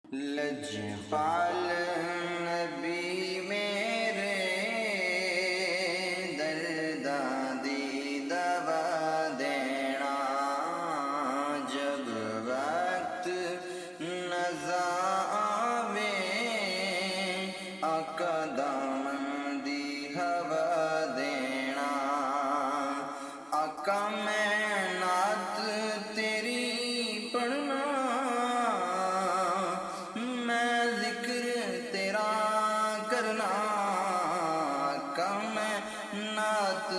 लजपाल नबी मेरे दर्दा दी दवा देना, जब वक्त नज़ा आवे आका दामन दी हवा देना। आका मैं नात तेरी पढ़ना, मैं जिक्र तेरा करना। आका मैं नात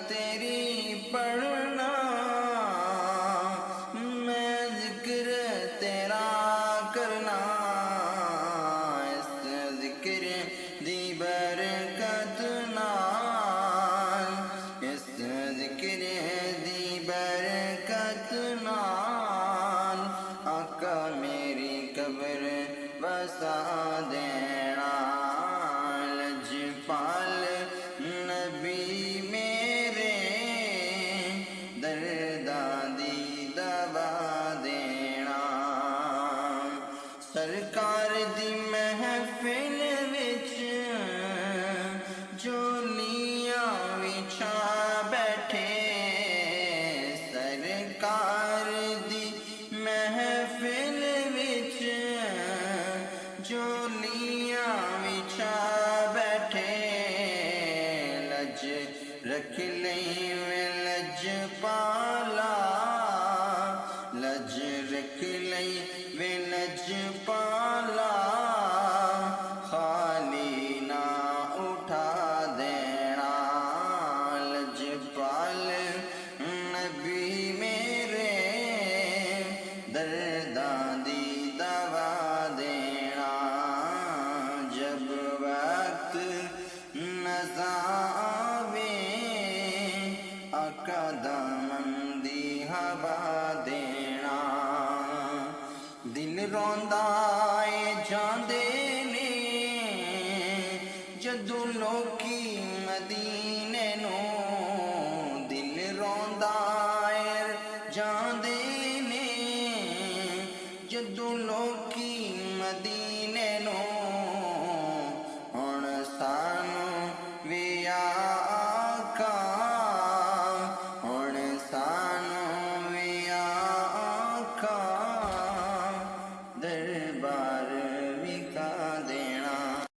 तेरी पढ़ना, मैं जिक्र तेरा करना। इस जिक्र दी बरकत नाल, इस जिक्र दी बरकत नाल आका मेरी कब्र बसा देना। लजपाल नबी मेरे दर्दा दी दवा देना। सरकार दी महफिल विच झोलियां विछा बैठे, सरकार दी महफिल विच झोलियां विछा बैठे। लज रख लई वे लजपाला, लज रख लई वे लजपाला, खाली ना उठा देना। लजपाल नबी मेरे दर्दा दी दवा देना, जब वक्त नज़ा आवे आका दामन दी हवा देना। दिल रोंदा